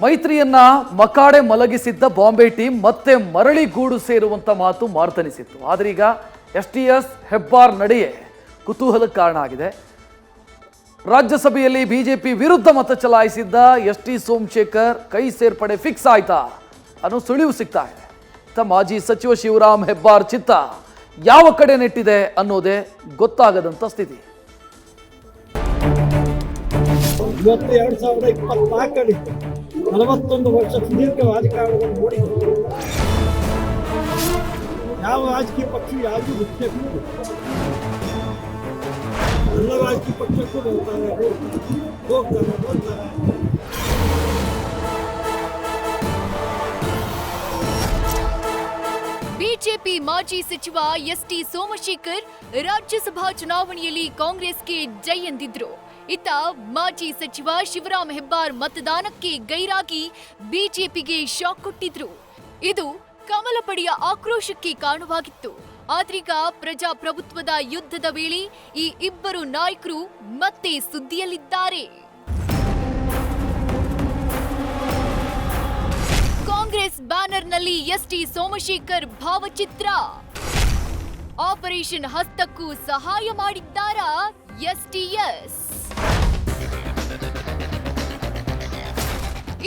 ಮೈತ್ರಿಯನ್ನ ಮಕಾಡೆ ಮಲಗಿಸಿದ್ದ Bombay team ಮತ್ತೆ ಮರಳಿ ಗೂಡು ಸೇರುವಂತ ಮಾತು ಮಾರ್ತನಿಸಿತ್ತು. ಆದರೆ ಈಗ ಎಸ್ ಹೆಬ್ಬಾರ್ ನಡೆಯೇ ಕುತೂಹಲಕ್ಕೆ ಕಾರಣ ಆಗಿದೆ. ರಾಜ್ಯಸಭೆಯಲ್ಲಿ ಬಿಜೆಪಿ ವಿರುದ್ಧ ಮತ ಚಲಾಯಿಸಿದ್ದ ಎಸ್ ಸೋಮಶೇಖರ್ ಕೈ ಸೇರ್ಪಡೆ ಫಿಕ್ಸ್ ಆಯ್ತಾ ಅನ್ನೋ ಸುಳಿವು ಸಿಗ್ತಾ ಇದೆ. ಮಾಜಿ ಸಚಿವ ಶಿವರಾಮ್ ಹೆಬ್ಬಾರ್ ಚಿತ್ತ ಯಾವ ಕಡೆ ನೆಟ್ಟಿದೆ ಅನ್ನೋದೇ ಗೊತ್ತಾಗದಂತ ಸ್ಥಿತಿ. 2024 41 ವರ್ಷ ಸುದೀರ್ಘ ರಾಜಕಾರಣವನ್ನು ನೋಡಿದ್ರು. ಯಾವ ರಾಜಕೀಯ ಪಕ್ಷ ಯಾರಿಗೂ ಮುಖ್ಯಕ್ಕೂ ಎಲ್ಲ ರಾಜಕೀಯ ಪಕ್ಷಕ್ಕೂ ಬರ್ತಾರೆ, ಹೋಗ್ತಾರೆ. ಬಿಜೆಪಿ ಮಾಜಿ ಸಚಿವ ಎಸ್ ಸೋಮಶೇಖರ್ ರಾಜ್ಯಸಭಾ ಚುನಾವಣೆಯಲ್ಲಿ ಕಾಂಗ್ರೆಸ್ಗೆ ಜೈ ಎಂದಿದ್ರು. ಇತ್ತ ಮಾಜಿ ಸಚಿವ ಶಿವರಾಮ್ ಹೆಬ್ಬಾರ್ ಮತದಾನಕ್ಕೆ ಗೈರಾಗಿ ಬಿಜೆಪಿಗೆ ಶಾಕ್ ಕೊಟ್ಟಿದ್ರು. ಇದು ಕಮಲ ಪಡೆಯ ಆಕ್ರೋಶಕ್ಕೆ ಕಾರಣವಾಗಿತ್ತು. ಆದ್ರೀಗ ಪ್ರಜಾಪ್ರಭುತ್ವದ ಯುದ್ಧದ ವೇಳೆ ಈ ಇಬ್ಬರು ನಾಯಕರು ಮತ್ತೆ ಸುದ್ದಿಯಲ್ಲಿದ್ದಾರೆ. ಕಾಂಗ್ರೆಸ್ ಬ್ಯಾನರ್ನಲ್ಲಿ ಎಸ್ ಸೋಮಶೇಖರ್ ಭಾವಚಿತ್ರ. ಆಪರೇಷನ್ ಹಸ್ತಕ್ಕೂ ಸಹಾಯ ಮಾಡಿದ್ದಾರಾ ಎಸ್?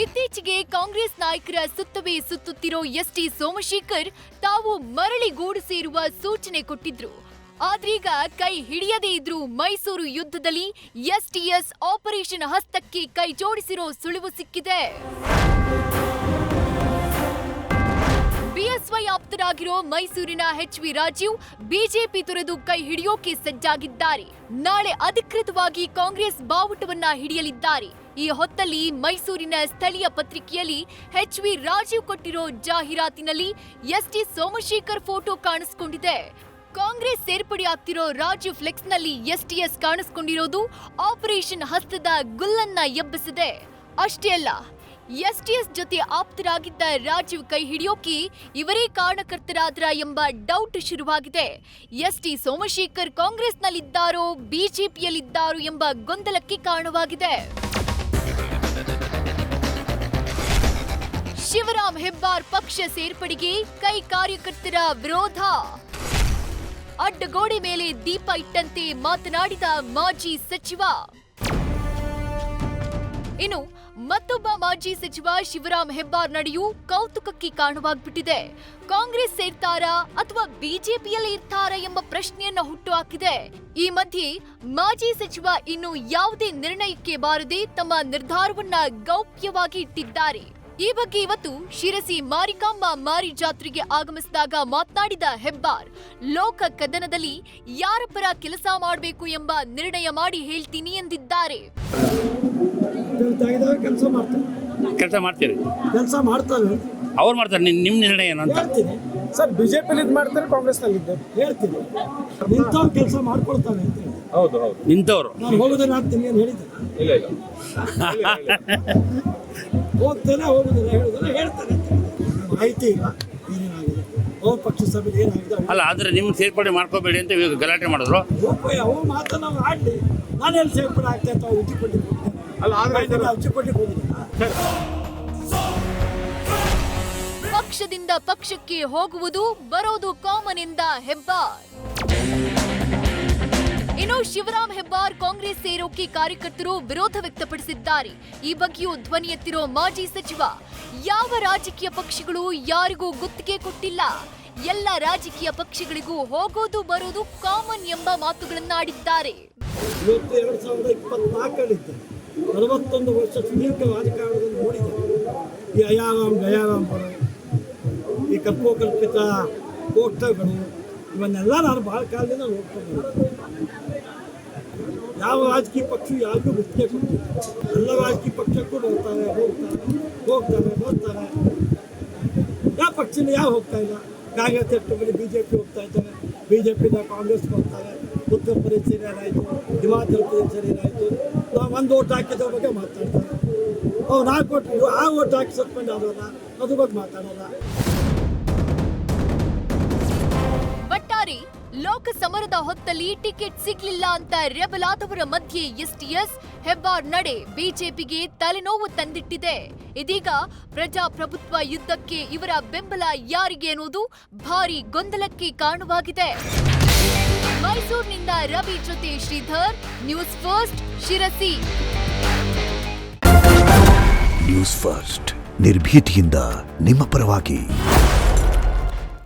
ಇತ್ತೀಚೆಗೆ ಕಾಂಗ್ರೆಸ್ ನಾಯಕರ ಸುತ್ತವೇ ಸುತ್ತುತ್ತಿರೋ ಎಸ್ ಸೋಮಶೇಖರ್ ತಾವು ಮರಳಿ ಗೂಡು ಸೇರುವ ಸೂಚನೆ ಕೊಟ್ಟಿದ್ರು. ಆದ್ರೀಗ ಕೈ ಹಿಡಿಯದೇ ಇದ್ರೂ ಮೈಸೂರು ಯುದ್ಧದಲ್ಲಿ ಎಸ್ ಆಪರೇಷನ್ ಹಸ್ತಕ್ಕೆ ಕೈ ಜೋಡಿಸಿರೋ ಸುಳಿವು ಸಿಕ್ಕಿದೆ. ಬಿಎಸ್ವೈ ಆಪ್ತರಾಗಿರೋ ಮೈಸೂರಿನ ಎಚ್.ವಿ. ರಾಜೀವ್ ಬಿಜೆಪಿ ತೊರೆದು ಕೈ ಹಿಡಿಯೋಕೆ ಸಜ್ಜಾಗಿದ್ದಾರೆ. ನಾಳೆ ಅಧಿಕೃತವಾಗಿ ಕಾಂಗ್ರೆಸ್ ಬಾವುಟವನ್ನ ಹಿಡಿಯಲಿದ್ದಾರೆ. ಈ ಹೊತ್ತಲ್ಲಿ ಮೈಸೂರಿನ ಸ್ಥಳೀಯ ಪತ್ರಿಕೆಯಲ್ಲಿ ಎಚ್.ವಿ. ರಾಜೀವ್ ಕೊಟ್ಟಿರೋ ಜಾಹೀರಾತಿನಲ್ಲಿ ಎಸ್ ಸೋಮಶೇಖರ್ ಫೋಟೋ ಕಾಣಿಸಿಕೊಂಡಿದೆ. ಕಾಂಗ್ರೆಸ್ ಸೇರ್ಪಡೆಯಾಗ್ತಿರೋ ರಾಜೀವ್ ಫ್ಲೆಕ್ಸ್ನಲ್ಲಿ ಎಸ್ ಕಾಣಿಸಿಕೊಂಡಿರೋದು ಆಪರೇಷನ್ ಹಸ್ತದ ಗುಲ್ಲನ್ನ ಎಬ್ಬಿಸಿದೆ. ಅಷ್ಟೇ ಅಲ್ಲ, ಎಸ್ ಜೊತೆ ಆಪ್ತರಾಗಿದ್ದ ರಾಜೀವ್ ಕೈ ಹಿಡಿಯೋಕೆ ಇವರೇ ಕಾರಣಕರ್ತರಾದ್ರ ಎಂಬ ಡೌಟ್ ಶುರುವಾಗಿದೆ. ಎಸ್ ಸೋಮಶೇಖರ್ ಕಾಂಗ್ರೆಸ್ನಲ್ಲಿದ್ದಾರೋ ಬಿಜೆಪಿಯಲ್ಲಿದ್ದಾರೋ ಎಂಬ ಗೊಂದಲಕ್ಕೆ ಕಾರಣವಾಗಿದೆ. ಶಿವರಾಮ್ ಹೆಬ್ಬಾರ್ ಪಕ್ಷ ಸೇರ್ಪಡೆಗೆ ಕೈ ಕಾರ್ಯಕರ್ತರ ವಿರೋಧ. ಅಡ್ಡಗೋಡೆ ಮೇಲೆ ದೀಪ ಇಟ್ಟಂತೆ ಮಾತನಾಡಿದ ಮಾಜಿ ಸಚಿವ. ಇನ್ನು ಮತ್ತೊಬ್ಬ ಮಾಜಿ ಸಚಿವ ಶಿವರಾಮ್ ಹೆಬ್ಬಾರ್ ನಡೆಯೂ ಕೌತುಕಕ್ಕೆ ಕಾರಣವಾಗ್ಬಿಟ್ಟಿದೆ. ಕಾಂಗ್ರೆಸ್ ಸೇರ್ತಾರಾ ಅಥವಾ ಬಿಜೆಪಿಯಲ್ಲಿ ಇರ್ತಾರಾ ಎಂಬ ಪ್ರಶ್ನೆಯನ್ನ ಹುಟ್ಟುಹಾಕಿದೆ. ಈ ಮಧ್ಯೆ ಮಾಜಿ ಸಚಿವ ಇನ್ನು ಯಾವುದೇ ನಿರ್ಣಯಕ್ಕೆ ಬಾರದೆ ತಮ್ಮ ನಿರ್ಧಾರವನ್ನ ಗೌಪ್ಯವಾಗಿ ಇಟ್ಟಿದ್ದಾರೆ. ಈ ಬಗ್ಗೆ ಇವತ್ತು ಶಿರಸಿ ಮಾರಿಕಾಂಬ ಮಾರಿ ಜಾತ್ರೆಗೆ ಆಗಮಿಸಿದಾಗ ಮಾತನಾಡಿದ ಹೆಬ್ಬಾರ್, ಲೋಕ ಕದನದಲ್ಲಿ ಯಾರ ಪರ ಕೆಲಸ ಮಾಡಬೇಕು ಎಂಬ ನಿರ್ಣಯ ಮಾಡಿ ಹೇಳ್ತೀನಿ ಎಂದಿದ್ದಾರೆ. ಕೆಲಸ ಮಾಡ್ತೀರಿ, ಕೆಲಸ ಮಾಡ್ತಾರೆ, ಅವ್ರು ಮಾಡ್ತಾರೆ. ನಿಮ್ಮ ನಿರ್ಣಯ ಏನು ಅಂತ ಹೇಳ್ತೀನಿ ಸರ್. ಬಿಜೆಪಿಲಿ ಇದು ಮಾಡ್ತಾರೆ, ಕಾಂಗ್ರೆಸ್ ನಲ್ಲಿ ಹೇಳ್ತೀನಿ. ನಿಂತವ್ರು ಕೆಲಸ ಮಾಡ್ಕೊಳ್ತಾನೆ ಅಂತ ಹೇಳಿ. ಹೌದು, ನಿಂತವ್ರು ನಾನು ಹೋಗೋದನ್ನ ಆಗ್ತೀನಿ ಅಂತ ಹೇಳಿದ್ದೆ. ಇಲ್ಲ ಹೋಗ್ತಾನೆ ಹೇಳೋದನ್ನ ಹೇಳ್ತಾನೆ. ಮಾಹಿತಿ ಇಲ್ಲ ಏನೇನಾಗಿದೆ, ಅವ್ರ ಪಕ್ಷ ಸಭೆ ಏನಾಗಿದೆ ಅಲ್ಲ. ಆದ್ರೆ ನಿಮ್ಗೆ ಸೇರ್ಪಡೆ ಮಾಡ್ಕೋಬೇಡಿ ಅಂತ ಇವಾಗ ಗಲಾಟೆ ಮಾಡಿದ್ರು. ಅವ್ರ ಮಾತನ್ನ ನಾವು ಆಡ್ಲಿ. ನಾನೆಲ್ಲಿ ಸೇರ್ಪಡೆ ಆಗ್ತಾ ಇತ್ತು, ಅವ್ರು ಉಚ್ಚಿಪಟ್ಟಿಗೆ ಹೋಗಿದ್ದೆ. ಪಕ್ಷದಿಂದ ಪಕ್ಷಕ್ಕೆ ಹೋಗುವುದು ಬರೋದು ಕಾಮನ್ ಎಂದ ಹೆಬ್ಬಾರ್. ಇನ್ನು ಶಿವರಾಮ್ ಹೆಬ್ಬಾರ್ ಕಾಂಗ್ರೆಸ್ ಸೇರೋಕೆ ಕಾರ್ಯಕರ್ತರು ವಿರೋಧ ವ್ಯಕ್ತಪಡಿಸಿದ್ದಾರೆ. ಈ ಬಗ್ಗೆಯೂ ಧ್ವನಿ ಎತ್ತಿರೋ ಮಾಜಿ ಸಚಿವ, ಯಾವ ರಾಜಕೀಯ ಪಕ್ಷಗಳು ಯಾರಿಗೂ ಗುತ್ತಿಗೆ ಕೊಟ್ಟಿಲ್ಲ, ಎಲ್ಲ ರಾಜಕೀಯ ಪಕ್ಷಗಳಿಗೂ ಹೋಗೋದು ಬರೋದು ಕಾಮನ್ ಎಂಬ ಮಾತುಗಳನ್ನಾಡಿದ್ದಾರೆ. 2024 41 ವರ್ಷ ಸುದೀರ್ಘ ರಾಜಕಾರಣವನ್ನು ನೋಡಿದ್ರು. ಈ ಗಯಾರಾಮ್ ಬರೋ, ಈ ಕಲ್ಪೋಕಲ್ಪಿತ ಪೋಸ್ಟರ್ಗಳು, ಇವನ್ನೆಲ್ಲ ನಾನು ಭಾಳ ಕಾಲದಿಂದ ನೋಡ್ಕೊಂಡು ಯಾವ ರಾಜಕೀಯ ಪಕ್ಷ ಯಾರಿಗೂ ಗುತ್ತಿಗೆ ಕೊಡ್ತಿಲ್ಲ. ಎಲ್ಲ ರಾಜಕೀಯ ಪಕ್ಷಕ್ಕೂ ಹೋಗ್ತಾರೆ. ಯಾವ ಪಕ್ಷದಿಂದ ಯಾವ ಹೋಗ್ತಾ ಇಲ್ಲ. ಕಾಂಗ್ರೆಸ್ ಎಷ್ಟು ಬಿಜೆಪಿ ಹೋಗ್ತಾ ಇದ್ದಾರೆ, ಬಿಜೆಪಿಯಿಂದ ಕಾಂಗ್ರೆಸ್ಗೆ ಹೋಗ್ತಾರೆ. ಉತ್ತರ ಪ್ರದೇಶ ಏನಾಯಿತು, ಹಿಮಾಚಲ ಪ್ರದೇಶ ಏನಾಯಿತು, ನಾವು ಒಂದು ಓಟ್ ಹಾಕಿದ್ರ ಬಗ್ಗೆ ಮಾತಾಡ್ತಾರೆ. ಅವ್ರು 4 ಓಟ್ ಆ ಓಟ್ ಹಾಕಿ ಸಸ್ಪೆಂಡ್ ಆಗೋಲ್ಲ, ಅದ್ರ ಬಗ್ಗೆ ಮಾತಾಡೋಲ್ಲ. ಒಟ್ಟಾರೆ ಲೋಕಸಮರದ ಹೊತ್ತಲ್ಲಿ ಟಿಕೆಟ್ ಸಿಗ್ಲಿಲ್ಲ ಅಂತ ರೆಬಲಾದವರ ಮಧ್ಯೆ ಎಸ್ಟಿಎಸ್ ಹೆಬ್ಬಾರ್ ನಡೆ ಬಿಜೆಪಿಗೆ ತಲೆನೋವು ತಂದಿಟ್ಟಿದೆ. ಇದೀಗ ಪ್ರಜಾಪ್ರಭುತ್ವ ಯುದ್ಧಕ್ಕೆ ಇವರ ಬೆಂಬಲ ಯಾರಿಗೆ ಅನ್ನೋದು ಭಾರಿ ಗೊಂದಲಕ್ಕೆ ಕಾರಣವಾಗಿದೆ. ಮೈಸೂರಿನಿಂದ ರವಿ ಜೊತೆ Sridhar, news first, Sirsi. News first ನಿರ್ಭೀತಿಯಿಂದ ನಿಮ್ಮ ಪರವಾಗಿ.